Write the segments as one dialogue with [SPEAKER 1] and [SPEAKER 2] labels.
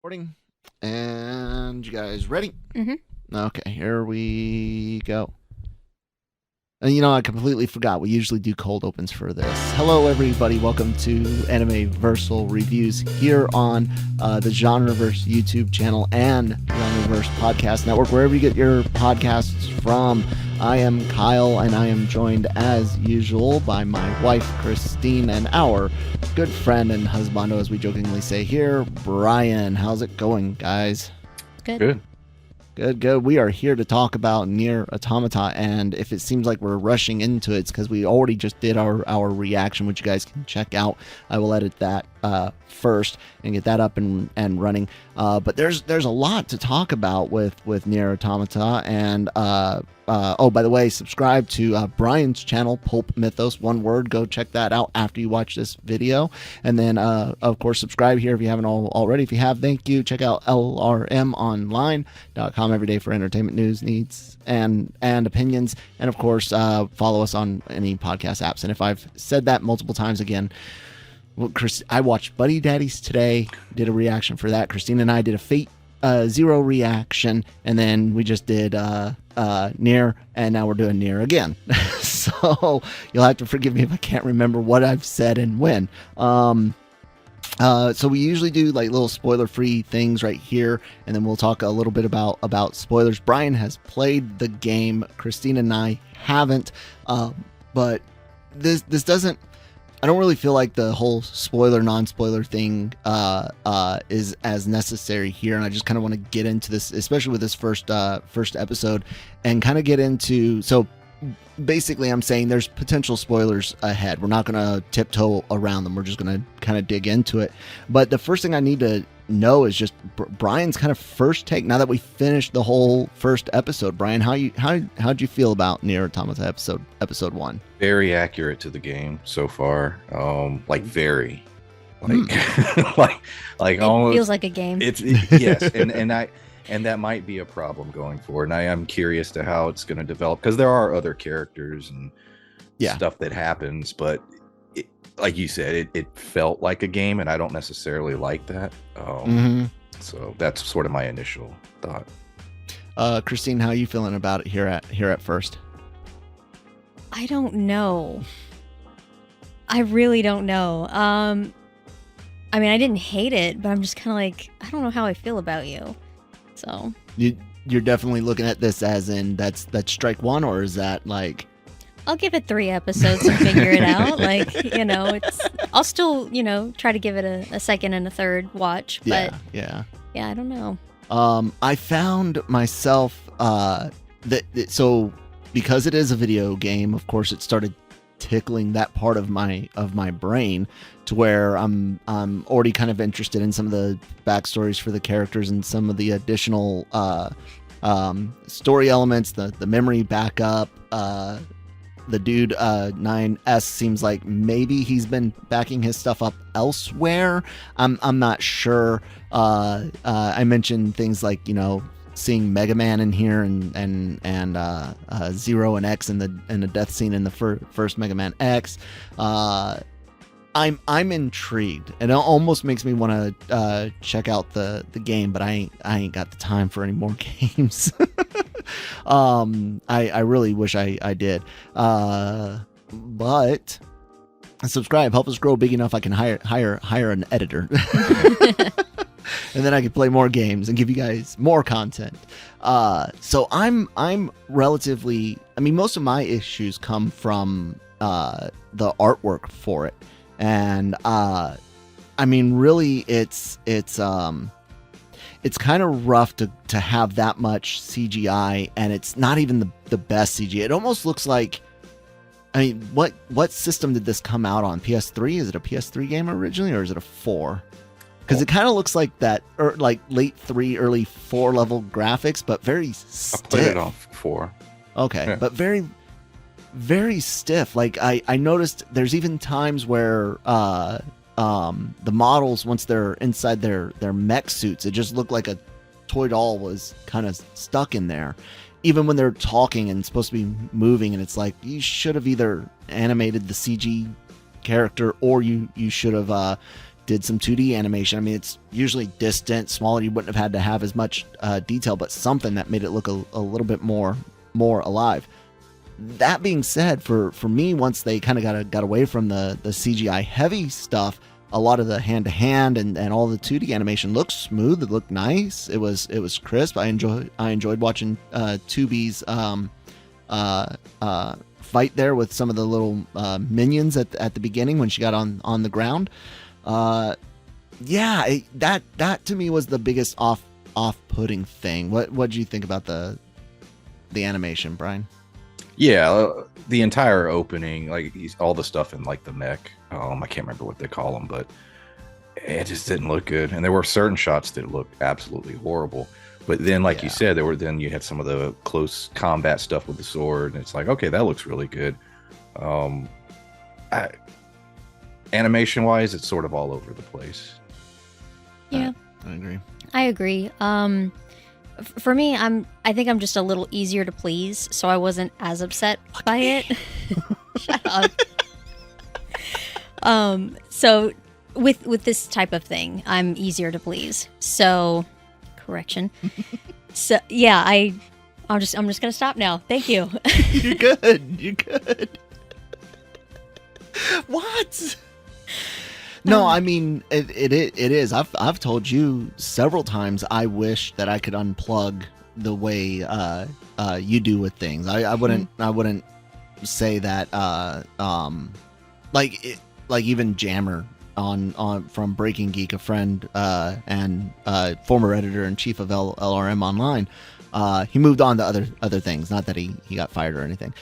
[SPEAKER 1] Recording. And you guys ready?
[SPEAKER 2] Mm-hmm.
[SPEAKER 1] Okay, here we go. And I completely forgot. We usually do cold opens for this. Hello, everybody. Welcome to Anime-Versal Reviews here on the GenreVerse YouTube channel and GenreVerse Podcast Network, wherever you get your podcasts from. I am Kyle, and I am joined, as usual, by my wife, Christine, and our good friend and husbando, as we jokingly say here, Brian. How's it going, guys?
[SPEAKER 2] Good.
[SPEAKER 3] Good.
[SPEAKER 1] Good. We are here to talk about NieR Automata, and if it seems like we're rushing into it, it's because we already just did our reaction, which you guys can check out. I will edit that first and get that up and running. But there's a lot to talk about with NieR Automata, and oh, by the way, subscribe to Brian's channel, PulpMythos, one word. Go check that out after you watch this video. And then, of course, subscribe here if you haven't already. If you have, thank you. Check out lrmonline.com every day for entertainment news, needs, and opinions. And, of course, follow us on any podcast apps. And if I've said that multiple times again, well, Chris, I watched Buddy Daddies today, did a reaction for that. Christine and I did a Fate Zero reaction, and then we just did NieR, and now we're doing NieR again. So you'll have to forgive me if I can't remember what I've said and when. So we usually do like little spoiler-free things right here, and then we'll talk a little bit about spoilers. Brian has played the game. Christine and I haven't, but this doesn't. I don't really feel like the whole spoiler, non-spoiler thing is as necessary here, and I just kind of want to get into this, especially with this first episode, and kind of get into. So basically, I'm saying there's potential spoilers ahead. We're not going to tiptoe around them. We're just going to kind of dig into it. But the first thing I need to know is just Brian's kind of first take. Now that we finished the whole first episode, Brian, how'd you feel about NieR Automata episode 1?
[SPEAKER 3] Very accurate to the game so far. Like very, like, like
[SPEAKER 2] It
[SPEAKER 3] almost
[SPEAKER 2] feels like a game.
[SPEAKER 3] Yes, and that might be a problem going forward. And I am curious to how it's going to develop, because there are other characters and stuff that happens, but like you said, it felt like a game, and I don't necessarily like that. So that's sort of my initial thought.
[SPEAKER 1] Christine, how are you feeling about it here at first?
[SPEAKER 2] I don't know. I really don't know. I mean, I didn't hate it, but I'm just kind of like, I don't know how I feel about you. So
[SPEAKER 1] you're definitely looking at this as in that's strike one, or is that like?
[SPEAKER 2] I'll give it 3 episodes and figure it out. Like, I'll still, try to give it a second and a third watch. But
[SPEAKER 1] yeah,
[SPEAKER 2] I don't know.
[SPEAKER 1] I found myself so because it is a video game, of course, it started tickling that part of my brain to where I'm already kind of interested in some of the backstories for the characters and some of the additional story elements, the memory backup. The dude 9S seems like maybe he's been backing his stuff up elsewhere. I'm not sure. I mentioned things like seeing Mega Man in here and Zero and X in the death scene in the first Mega Man X. I'm intrigued, and it almost makes me want to check out the game, but I ain't got the time for any more games. I really wish I did. But subscribe, help us grow big enough I can hire an editor. And then I can play more games and give you guys more content. So I'm relatively, I mean, most of my issues come from the artwork for it. And I mean, really, it's kind of rough to have that much CGI, and it's not even the best CGI. It almost looks like, I mean, what system did this come out on? PS3? Is it a PS3 game originally, or is it a 4? Because it kind of looks like that, or like late 3, early 4 level graphics, but very stiff.
[SPEAKER 3] I played it on 4.
[SPEAKER 1] Okay,
[SPEAKER 3] yeah.
[SPEAKER 1] But very, very stiff. Like I noticed there's even times where the models, once they're inside their mech suits, it just looked like a toy doll was kind of stuck in there. Even when they're talking and supposed to be moving, and it's like you should have either animated the CG character, or you should have did some 2D animation. I mean, it's usually distant, smaller. You wouldn't have had to have as much detail, but something that made it look a little bit more alive. That being said, for me, once they kind of got away from the CGI heavy stuff, a lot of the hand-to-hand and all the 2D animation looked smooth. It looked nice. It was crisp. I enjoyed watching 2B's fight there with some of the little minions at the beginning when she got on the ground. That to me was the biggest off-putting thing. What did you think about the animation, Brian?
[SPEAKER 3] Yeah, the entire opening, like all the stuff in like the mech. I can't remember what they call them, but it just didn't look good. And there were certain shots that looked absolutely horrible. But then, like you said, you had some of the close combat stuff with the sword, and it's like, okay, that looks really good. Animation wise, it's sort of all over the place.
[SPEAKER 2] Yeah,
[SPEAKER 1] I
[SPEAKER 2] agree. For me, I think I'm just a little easier to please, so I wasn't as upset by it. Shut up. So with this type of thing, I'm easier to please. So, correction. So yeah, I'm just gonna stop now. Thank you.
[SPEAKER 1] You're good. What? No, I mean it is. I've told you several times. I wish that I could unplug the way you do with things. I wouldn't say that. Like even Jammer on from Breaking Geek, a friend and former editor in chief of LRM Online. He moved on to other things. Not that he got fired or anything.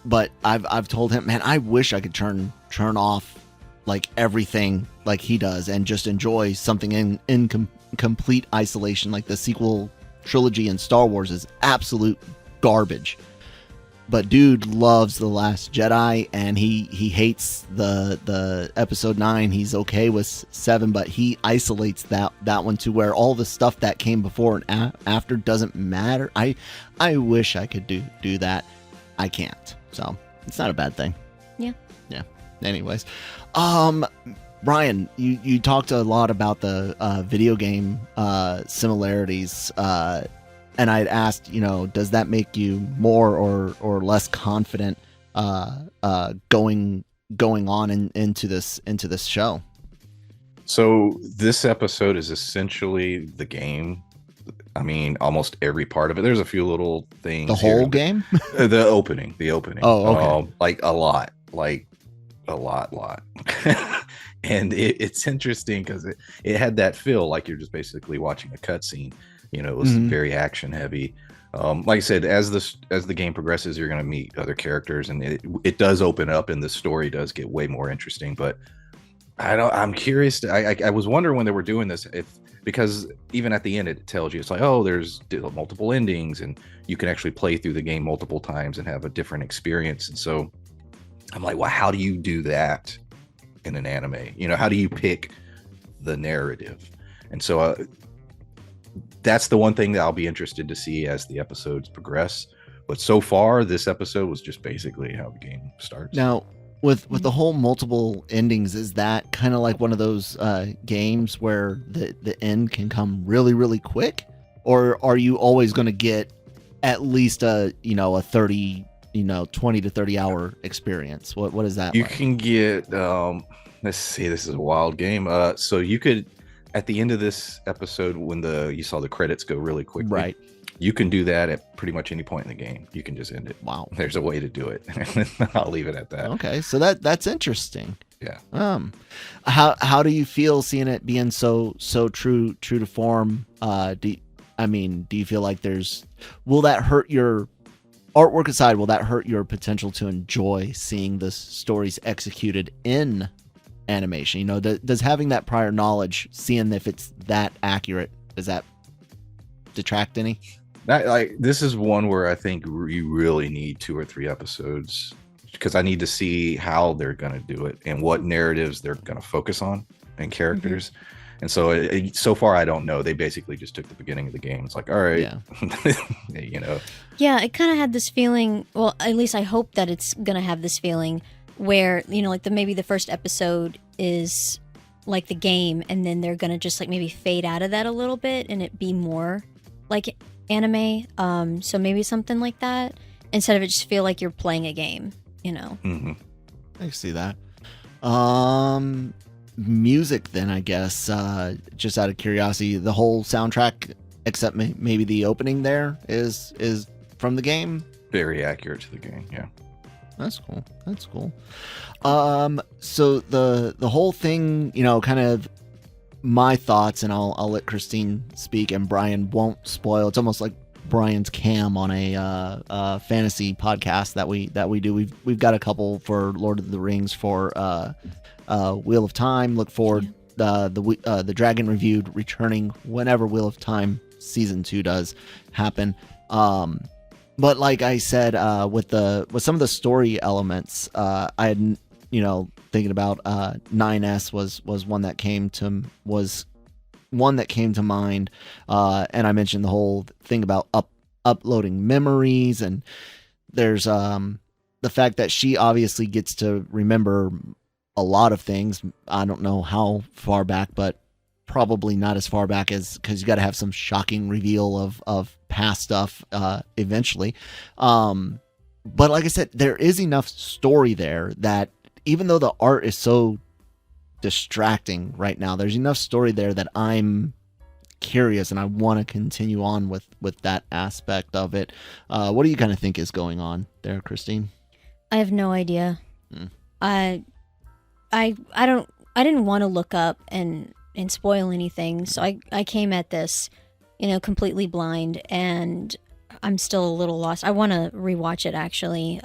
[SPEAKER 1] But I've told him, man, I wish I could turn off like everything like he does and just enjoy something in complete isolation. Like the sequel trilogy in Star Wars is absolute garbage. But dude loves The Last Jedi, and he hates the episode 9. He's okay with 7, but he isolates that one to where all the stuff that came before and after doesn't matter. I wish I could do that. I can't. So it's not a bad thing.
[SPEAKER 2] Yeah.
[SPEAKER 1] Anyways, Brian, you talked a lot about the video game similarities, and I'd asked, does that make you more or less confident going on into this show?
[SPEAKER 3] So this episode is essentially the game. I mean, almost every part of it. There's a few little things.
[SPEAKER 1] The whole game?
[SPEAKER 3] The opening.
[SPEAKER 1] Oh, okay.
[SPEAKER 3] Like a lot. And it's interesting because it had that feel like you're just basically watching a cutscene. It was very action heavy. Like I said, as the game progresses, you're going to meet other characters, and it does open up, and the story does get way more interesting. But I'm curious. I was wondering when they were doing this, because even at the end it tells you, it's like, oh, there's multiple endings, and you can actually play through the game multiple times and have a different experience. And so I'm like, well, how do you do that in an anime? How do you pick the narrative? And so that's the one thing that I'll be interested to see as the episodes progress. But so far, this episode was just basically how the game starts.
[SPEAKER 1] Now, with the whole multiple endings, is that kind of like one of those games where the end can come really, really quick? Or are you always going to get at least a 30, 20 to 30 hour experience? What is that?
[SPEAKER 3] You
[SPEAKER 1] like?
[SPEAKER 3] Can get, let's see, this is a wild game. So you could, at the end of this episode, when you saw the credits go really quickly,
[SPEAKER 1] right? You
[SPEAKER 3] can do that at pretty much any point in the game. You can just end it.
[SPEAKER 1] Wow.
[SPEAKER 3] There's a way to do it. I'll leave it at that.
[SPEAKER 1] Okay, so that's interesting.
[SPEAKER 3] Yeah.
[SPEAKER 1] How do you feel seeing it being so true to form? Do you feel like will that hurt your artwork aside? Will that hurt your potential to enjoy seeing the stories executed in animation? Does having that prior knowledge, seeing if it's that accurate, does that detract any?
[SPEAKER 3] This is one where I think you really need 2 or 3 episodes, because I need to see how they're going to do it and what narratives they're going to focus on and characters. Mm-hmm. And so so far, I don't know. They basically just took the beginning of the game. It's like, all right,
[SPEAKER 1] yeah.
[SPEAKER 2] Yeah, it kind of had this feeling. Well, at least I hope that it's going to have this feeling where, like maybe the first episode is like the game, and then they're gonna just like maybe fade out of that a little bit and it be more like anime. So maybe something like that instead of it just feel like you're playing a game, you know.
[SPEAKER 3] Mm-hmm.
[SPEAKER 1] I can see that. Music then, I guess, just out of curiosity, the whole soundtrack except maybe the opening there is from the game.
[SPEAKER 3] Very accurate to the game. Yeah.
[SPEAKER 1] That's cool. So the whole thing, you know, kind of my thoughts, and I'll let Christine speak, and Brian won't spoil. It's almost like Brian's cam on a fantasy podcast that we do. We've got a couple for Lord of the Rings, for Wheel of Time. Look forward, the Dragon Reviewed returning whenever Wheel of Time season 2 does happen. But like I said, with some of the story elements, I had, you know, thinking about 9S was one that came to mind, and I mentioned the whole thing about uploading memories, and there's the fact that she obviously gets to remember a lot of things. I don't know how far back, but probably not as far back as, because you got to have some shocking reveal of past stuff eventually. But like I said, there is enough story there that even though the art is so distracting right now, there's enough story there that I'm curious and I want to continue on with that aspect of it. What do you kind of think is going on there, Christine?
[SPEAKER 2] I have no idea. I didn't want to look up and spoil anything, so I came at this, you know, completely blind, and I'm still a little lost. I want to rewatch it actually,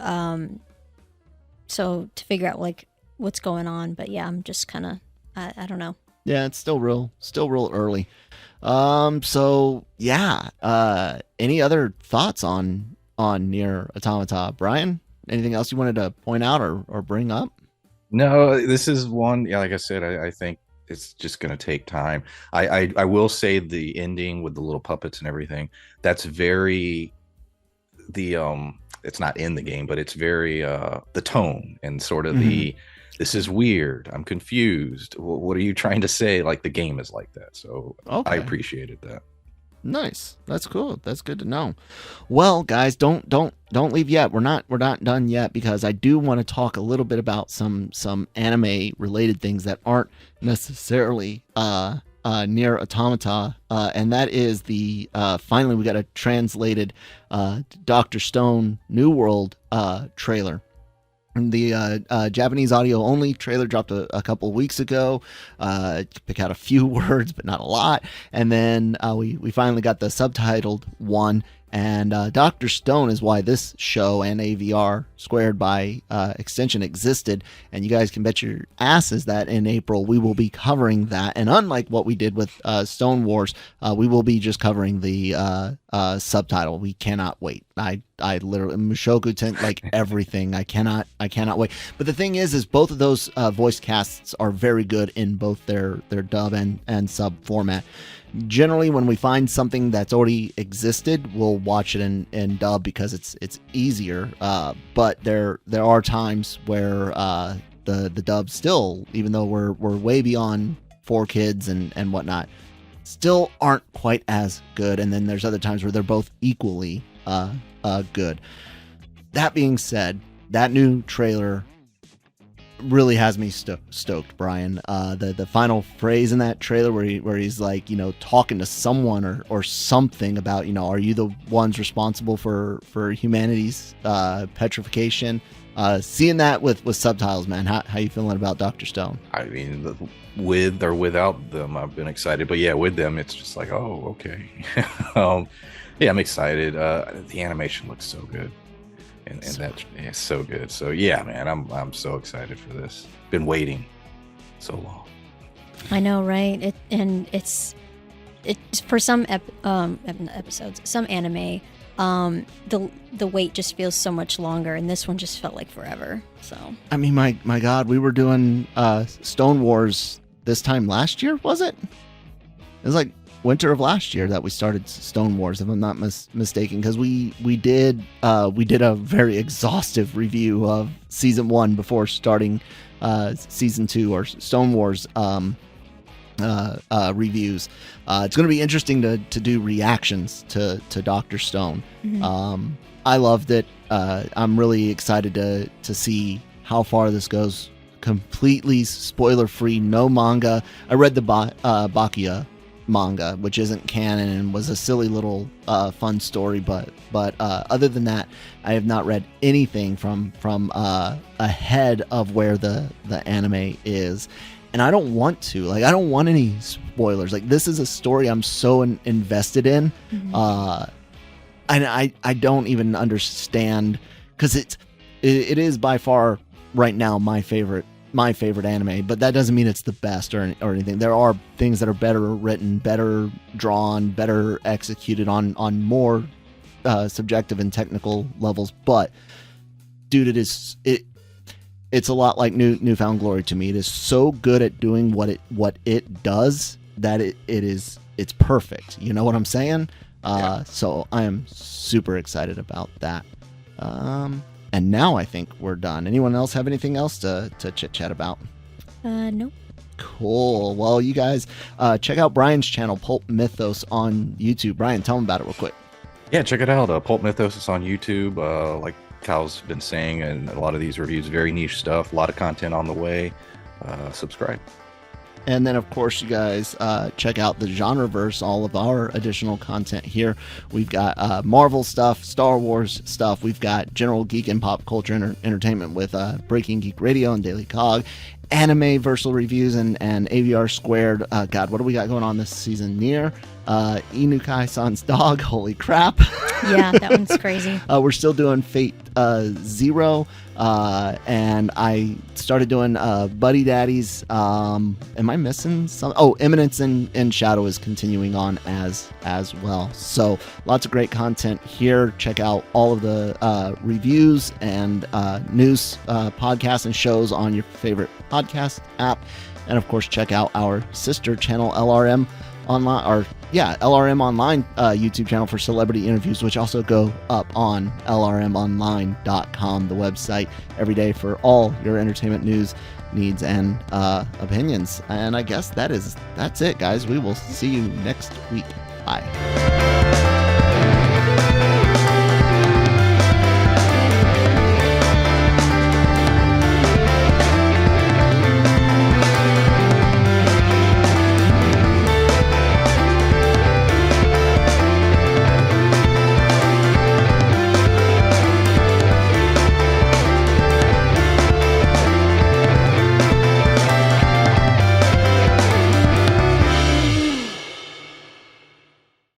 [SPEAKER 2] so to figure out like what's going on. But yeah, I'm just kind of I don't know.
[SPEAKER 1] Yeah, it's still real early. So yeah. Any other thoughts on NieR Automata, Brian? Anything else you wanted to point out or bring up?
[SPEAKER 3] No, this is one. Yeah, like I said, I think it's just going to take time. I will say the ending with the little puppets and everything, that's very it's not in the game, but it's very the tone and sort of the this is weird, I'm confused, what are you trying to say? Like the game is like that, so okay. I appreciated that.
[SPEAKER 1] Nice. That's cool. That's good to know. Well, guys, don't leave yet. We're not done yet, because I do want to talk a little bit about some anime related things that aren't necessarily NieR Automata, and that is the finally we got a translated Dr. Stone New World trailer. The Japanese audio only trailer dropped a couple of weeks ago. Pick out a few words, but not a lot. And then we finally got the subtitled one. And Dr. Stone is why this show and AVR squared by extension existed. And you guys can bet your asses that in April we will be covering that. And unlike what we did with Stone Wars, we will be just covering the subtitle. We cannot wait. I literally Mushoku tent like everything. I cannot wait. But the thing is both of those voice casts are very good in both their dub and sub format. Generally, when we find something that's already existed, we'll watch it in dub because it's easier. But there are times where the dub still, even though we're way beyond 4Kids and whatnot, still aren't quite as good. And then there's other times where they're both equally good. That being said, that new trailer really has me stoked, Brian. The final phrase in that trailer where he's like, you know, talking to someone or something about, you know, are you the ones responsible for humanity's petrification? Seeing that with subtitles, man, how you feeling about Dr. Stone?
[SPEAKER 3] I mean, with or without them, I've been excited, but yeah, with them, it's just like, oh, okay. Yeah, I'm excited. The animation looks so good. And that's so good. So yeah, man, I'm so excited for this. Been waiting so long.
[SPEAKER 2] I know, right? It's for some episodes, some anime, the wait just feels so much longer, and this one just felt like forever. So
[SPEAKER 1] I mean, my God, we were doing Stone Wars this time last year, was it? It was like winter of last year that we started Stone Wars, if I'm not mistaken, because we did a very exhaustive review of season 1 before starting season 2 or Stone Wars. reviews. It's going to be interesting to do reactions to Dr. Stone.
[SPEAKER 2] Mm-hmm.
[SPEAKER 1] I loved it. I'm really excited to see how far this goes. Completely spoiler free, no manga. I read the Bakuya manga, which isn't canon and was a silly little fun story, but other than that, I have not read anything from ahead of where the anime is. And I don't want to. Like, I don't want any spoilers. Like, this is a story I'm so invested in.
[SPEAKER 2] Mm-hmm.
[SPEAKER 1] And I don't even understand, because it is by far right now my favorite anime, but that doesn't mean it's the best or anything. There are things that are better written, better drawn, better executed on more subjective and technical levels. But dude, it's a lot like Newfound Glory to me. It is so good at doing what it does that it's perfect. You know what I'm saying?
[SPEAKER 3] Yeah.
[SPEAKER 1] So I am super excited about that. And now I think we're done. Anyone else have anything else to chit chat about?
[SPEAKER 2] Nope.
[SPEAKER 1] Cool. Well, you guys check out Brian's channel, PulpMythos, on YouTube. Brian, tell him about it real quick.
[SPEAKER 3] Yeah, check it out. PulpMythos is on YouTube. Like Kyle's been saying, and a lot of these reviews, very niche stuff, a lot of content on the way. Subscribe.
[SPEAKER 1] And then, of course, you guys check out the GenreVerse, all of our additional content here. We've got Marvel stuff, Star Wars stuff. We've got general geek and pop culture entertainment with Breaking Geek Radio and Daily Cog, Anime-Versal Reviews, and AVR Squared. God, what do we got going on this season? NieR, Inukai-san's dog. Holy crap.
[SPEAKER 2] Yeah, that one's crazy.
[SPEAKER 1] We're still doing Fate Zero. And I started doing Buddy Daddies. Am I missing some? Oh, Eminence and Shadow is continuing on as well. So lots of great content here. Check out all of the reviews and news podcasts and shows on your favorite podcast app. And of course, check out our sister channel, LRM Online, LRM Online YouTube channel for celebrity interviews, which also go up on lrmonline.com, the website, every day for all your entertainment news, needs, and opinions. And I guess that's it, guys. We will see you next week. Bye.